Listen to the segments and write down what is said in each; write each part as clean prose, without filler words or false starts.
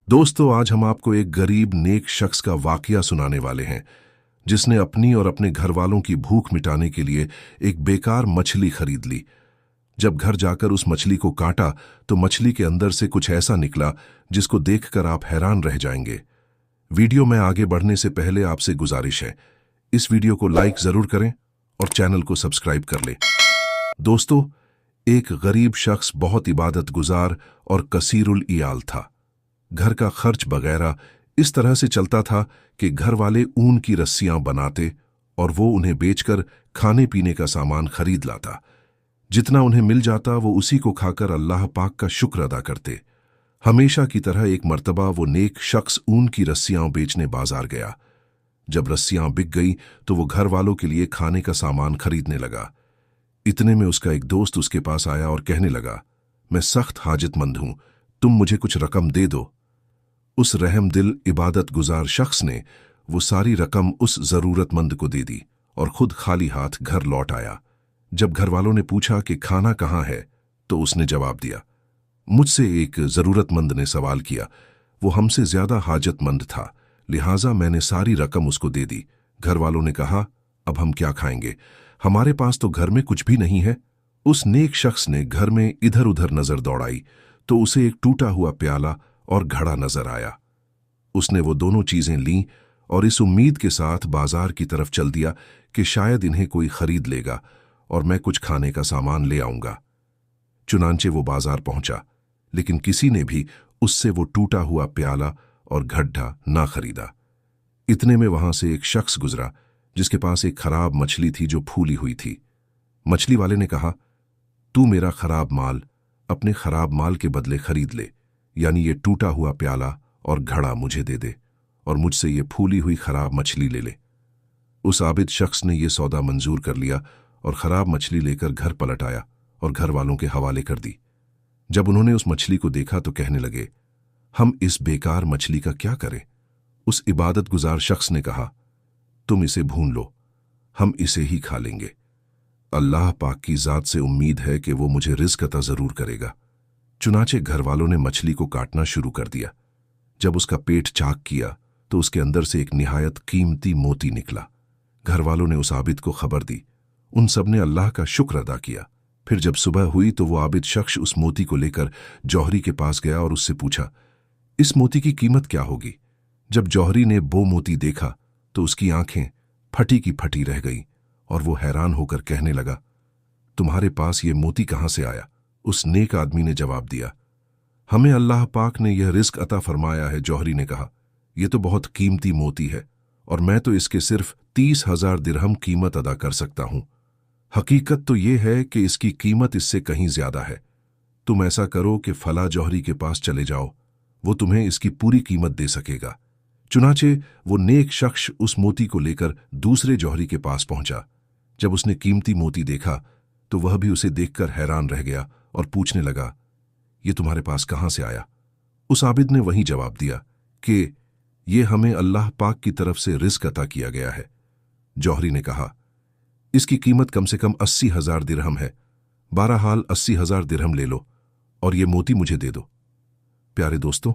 दोस्तों, आज हम आपको एक गरीब नेक शख्स का वाकया सुनाने वाले हैं जिसने अपनी और अपने घर वालों की भूख मिटाने के लिए एक बेकार मछली खरीद ली। जब घर जाकर उस मछली को काटा तो मछली के अंदर से कुछ ऐसा निकला जिसको देखकर आप हैरान रह जाएंगे। वीडियो में आगे बढ़ने से पहले आपसे गुजारिश है, इस वीडियो को लाइक जरूर करें और चैनल को सब्सक्राइब कर लें। दोस्तों, एक गरीब शख्स बहुत इबादत गुजार और कसीरुल इयाल था। घर का खर्च वगैरह इस तरह से चलता था कि घर वाले ऊन की रस्सियां बनाते और वो उन्हें बेचकर खाने पीने का सामान खरीद लाता। जितना उन्हें मिल जाता वो उसी को खाकर अल्लाह पाक का शुक्र अदा करते। हमेशा की तरह एक मर्तबा वो नेक शख्स ऊन की रस्सियां बेचने बाजार गया। जब रस्सियां बिक गई तो वो घर वालों के लिए खाने का सामान खरीदने लगा। इतने में उसका एक दोस्त उसके पास आया और कहने लगा, मैं सख्त हाजतमंद हूं, तुम मुझे कुछ रकम दे दो। उस रहम दिल इबादत गुजार शख्स ने वो सारी रकम उस जरूरतमंद को दे दी और खुद खाली हाथ घर लौट आया। जब घर वालों ने पूछा कि खाना कहाँ है तो उसने जवाब दिया, मुझसे एक जरूरतमंद ने सवाल किया, वो हमसे ज्यादा हाजतमंद था, लिहाजा मैंने सारी रकम उसको दे दी। घर वालों ने कहा, अब हम क्या खाएंगे, हमारे पास तो घर में कुछ भी नहीं है। उस नेक शख्स ने घर में इधर उधर नजर दौड़ाई तो उसे एक टूटा हुआ प्याला और घड़ा नजर आया। उसने वो दोनों चीजें लीं और इस उम्मीद के साथ बाजार की तरफ चल दिया कि शायद इन्हें कोई खरीद लेगा और मैं कुछ खाने का सामान ले आऊंगा। चुनांचे वो बाजार पहुंचा, लेकिन किसी ने भी उससे वो टूटा हुआ प्याला और घड़ा ना खरीदा। इतने में वहां से एक शख्स गुजरा जिसके पास एक खराब मछली थी जो फूली हुई थी। मछली वाले ने कहा, तू मेरा खराब माल अपने खराब माल के बदले खरीद ले, यानी ये टूटा हुआ प्याला और घड़ा मुझे दे दे और मुझसे ये फूली हुई खराब मछली ले ले। उस आबिद शख्स ने यह सौदा मंजूर कर लिया और खराब मछली लेकर घर पलट आया और घर वालों के हवाले कर दी। जब उन्होंने उस मछली को देखा तो कहने लगे, हम इस बेकार मछली का क्या करें। उस इबादत गुजार शख्स ने कहा, तुम इसे भून लो, हम इसे ही खा लेंगे। अल्लाह पाक की जात से उम्मीद है कि वो मुझे रिज़्क अता जरूर करेगा। चुनाचे घर वालों ने मछली को काटना शुरू कर दिया। जब उसका पेट चाक किया तो उसके अंदर से एक निहायत कीमती मोती निकला। घर वालों ने उस आबिद को खबर दी। उन सब ने अल्लाह का शुक्र अदा किया। फिर जब सुबह हुई तो वो आबिद शख्स उस मोती को लेकर जौहरी के पास गया और उससे पूछा, इस मोती की कीमत क्या होगी। जब जौहरी ने वो मोती देखा तो उसकी आंखें फटी की फटी रह गईं और वो हैरान होकर कहने लगा, तुम्हारे पास ये मोती कहां से आया। उस नेक आदमी ने जवाब दिया, हमें अल्लाह पाक ने यह रिज़्क अता फरमाया है। जौहरी ने कहा, यह तो बहुत कीमती मोती है और मैं तो इसके सिर्फ 30,000 दिरहम कीमत अदा कर सकता हूं। हकीकत तो यह है कि इसकी कीमत इससे कहीं ज्यादा है। तुम ऐसा करो कि फला जौहरी के पास चले जाओ, वो तुम्हें इसकी पूरी कीमत दे सकेगा। चुनाचे वो नेक शख्स उस मोती को लेकर दूसरे जौहरी के पास पहुंचा। जब उसने कीमती मोती देखा तो वह भी उसे देखकर हैरान रह गया और पूछने लगा, ये तुम्हारे पास कहां से आया। उस आबिद ने वहीं जवाब दिया कि ये हमें अल्लाह पाक की तरफ से रिज़्क अता किया गया है। जौहरी ने कहा, इसकी कीमत कम से कम 80,000 दिरहम है। बहरहाल 80,000 दिरहम ले लो और ये मोती मुझे दे दो। प्यारे दोस्तों,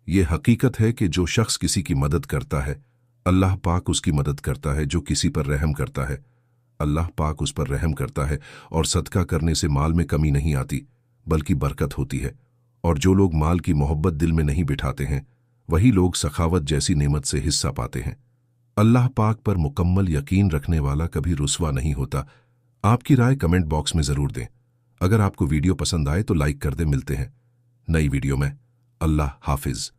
ये हकीकत है कि जो शख्स किसी की मदद करता है, अल्लाह पाक उसकी मदद करता है। जो किसी पर रहम करता है, अल्लाह पाक उस पर रहम करता है। और सदका करने से माल में कमी नहीं आती बल्कि बरकत होती है। और जो लोग माल की मोहब्बत दिल में नहीं बिठाते हैं, वही लोग सखावत जैसी नेमत से हिस्सा पाते हैं। अल्लाह पाक पर मुकम्मल यकीन रखने वाला कभी रुस्वा नहीं होता। आपकी राय कमेंट बॉक्स में जरूर दें। अगर आपको वीडियो पसंद आए तो लाइक कर दें। मिलते हैं नई वीडियो में। अल्लाह हाफिज।